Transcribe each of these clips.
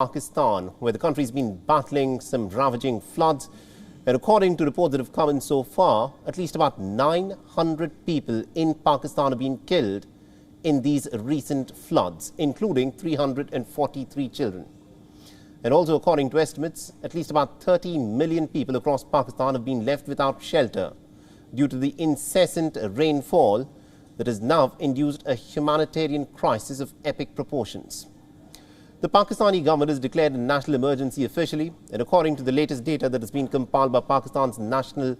Pakistan, where the country's been battling some ravaging floods. And according to reports that have come in so far, at least about 900 people in Pakistan have been killed in these recent floods, including 343 children. And also, according to estimates, at least about 30 million people across Pakistan have been left without shelter due to the incessant rainfall that has now induced a humanitarian crisis of epic proportions. The Pakistani government has declared a national emergency officially, and according to the latest data that has been compiled by Pakistan's National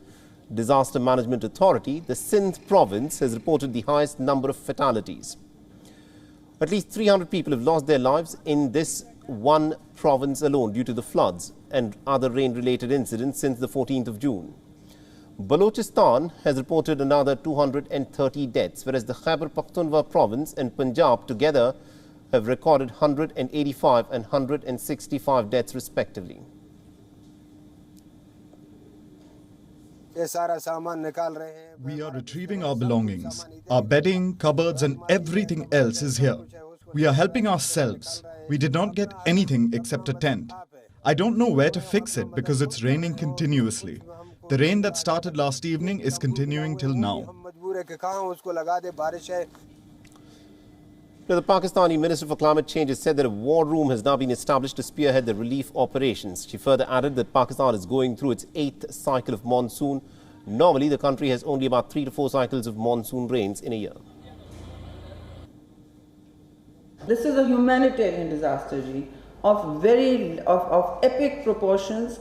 Disaster Management Authority, the Sindh province has reported the highest number of fatalities. At least 300 people have lost their lives in this one province alone due to the floods and other rain-related incidents since the 14th of June. Balochistan has reported another 230 deaths, whereas the Khyber Pakhtunkhwa province and Punjab together have recorded 185 and 165 deaths respectively. We are retrieving our belongings. Our bedding, cupboards and everything else is here. We are helping ourselves. We did not get anything except a tent. I don't know where to fix it because it's raining continuously. The rain that started last evening is continuing till now. The Pakistani Minister for Climate Change has said that a war room has now been established to spearhead the relief operations. She further added that Pakistan is going through its 8th cycle of monsoon. Normally, the country has only about 3 to 4 cycles of monsoon rains in a year. This is a humanitarian disaster, of epic proportions.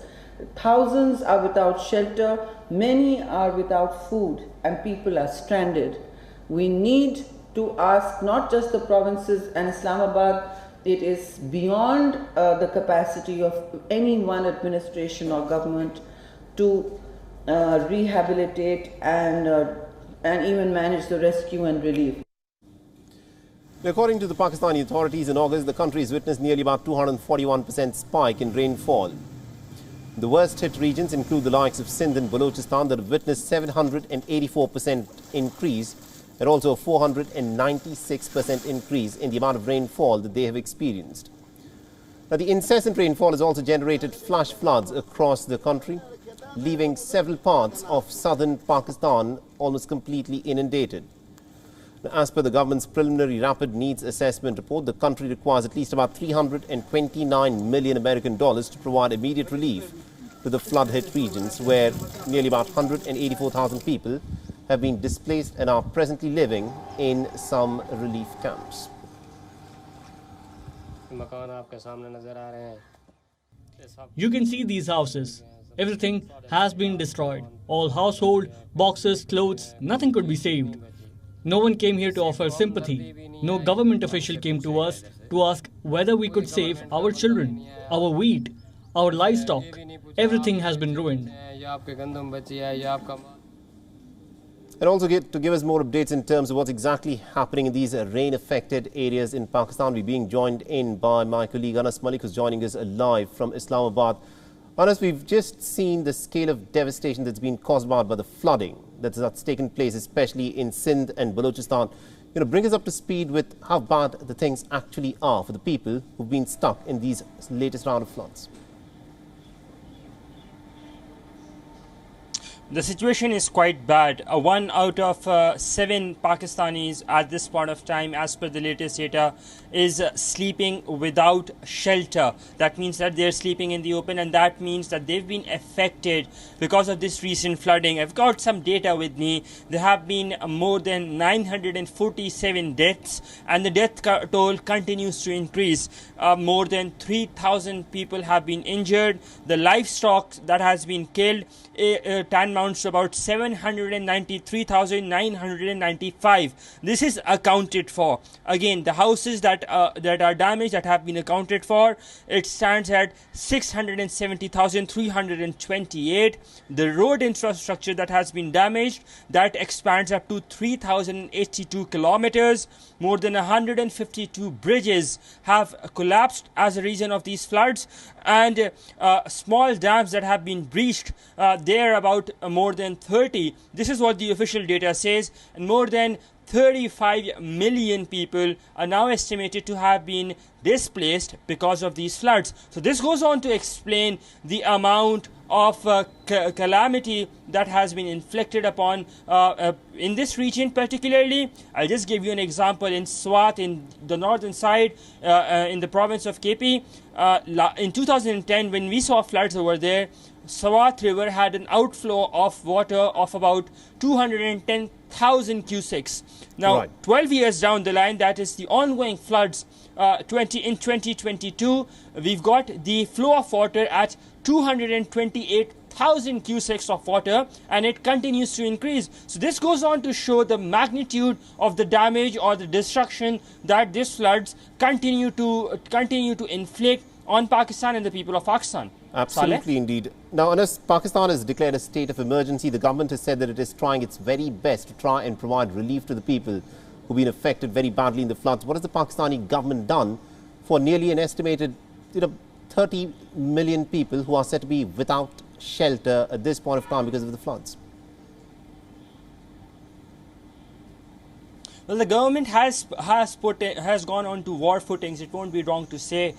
Thousands are without shelter, many are without food, and people are stranded. We need to ask not just the provinces and Islamabad, it is beyond the capacity of any one administration or government to rehabilitate and even manage the rescue and relief. According to the Pakistani authorities, in August, the country has witnessed nearly about 241% spike in rainfall. The worst hit regions include the likes of Sindh and Balochistan that have witnessed 784% increase and also a 496% increase in the amount of rainfall that they have experienced. Now, the incessant rainfall has also generated flash floods across the country, leaving several parts of southern Pakistan almost completely inundated. Now, as per the government's preliminary rapid needs assessment report, the country requires at least about $329 million American to provide immediate relief to the flood-hit regions, where nearly about 184,000 people have been displaced and are presently living in some relief camps. You can see these houses. Everything has been destroyed. All household, boxes, clothes, nothing could be saved. No one came here to offer sympathy. No government official came to us to ask whether we could save our children, our wheat, our livestock. Everything has been ruined. And also to give us more updates in terms of what's exactly happening in these rain-affected areas in Pakistan, we're being joined in by my colleague Anas Mallick, who's joining us live from Islamabad. Anas, we've just seen the scale of devastation that's been caused by the flooding that's taken place, especially in Sindh and Balochistan. Bring us up to speed with how bad the things actually are for the people who've been stuck in these latest round of floods. The situation is quite bad. 1 out of 7 Pakistanis at this point of time, as per the latest data, is sleeping without shelter. That means that they're sleeping in the open, and that means that they've been affected because of this recent flooding. I've got some data with me. There have been more than 947 deaths, and the death toll continues to increase. More than 3,000 people have been injured. The livestock that has been killed amounts to about 793,995. This is accounted for. Again, the houses that are damaged, that have been accounted for, it stands at 670,328. The road infrastructure that has been damaged, that expands up to 3,082 kilometers. More than 152 bridges have collapsed as a reason of these floods, and small dams that have been breached, they are about more than 30. This is what the official data says, and more than 35 million people are now estimated to have been displaced because of these floods. So this goes on to explain the amount of calamity that has been inflicted upon in this region particularly. I'll just give you an example. In Swat, in the northern side, in the province of KP, in 2010 when we saw floods over there, Swat River had an outflow of water of about 210,000 cusecs. Now, 12 years down the line, that is the ongoing floods, in 2022, we've got the flow of water at 228,000 cusecs of water, and it continues to increase. So this goes on to show the magnitude of the damage or the destruction that these floods continue to inflict on Pakistan and the people of Pakistan. Absolutely, indeed. Now, Anas, Pakistan has declared a state of emergency. The government has said that it is trying its very best to try and provide relief to the people who've been affected very badly in the floods. What has the Pakistani government done for nearly an estimated 30 million people who are said to be without shelter at this point of time because of the floods? Well, the government has gone on to war footings. It won't be wrong to say.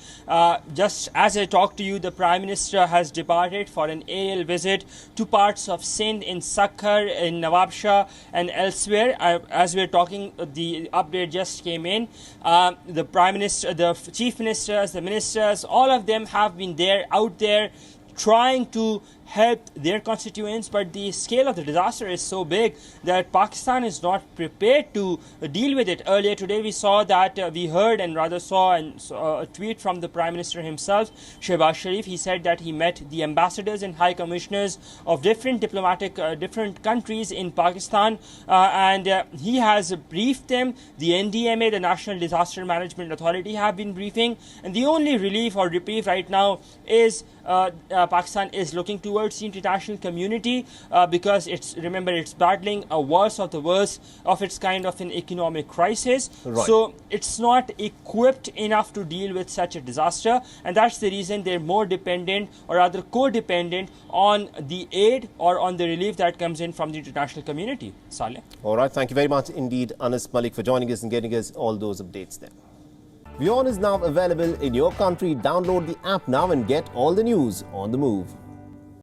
Just as I talk to you, the Prime Minister has departed for an aerial visit to parts of Sindh, in Sakhar, in Nawabshah, and elsewhere. As we're talking, the update just came in. The Prime Minister, the Chief Ministers, the Ministers, all of them have been out there, trying to help their constituents, but the scale of the disaster is so big that Pakistan is not prepared to deal with it. Earlier today we saw that we heard and rather saw a tweet from the Prime Minister himself, Shehbaz Sharif. He said that he met the ambassadors and high commissioners of different different countries in Pakistan, and he has briefed them. The NDMA, the National Disaster Management Authority, have been briefing, and the only relief or reprieve right now is Pakistan is looking towards the international community because it's battling a worst of the worst of its kind of an economic crisis. So it's not equipped enough to deal with such a disaster, and that's the reason they're more dependent, or rather codependent, on the aid or on the relief that comes in from the international community. Saleh. All right, thank you very much indeed, Anas Mallick, for joining us and getting us all those updates there. WION is now available in your country. Download the app now and get all the news on the move.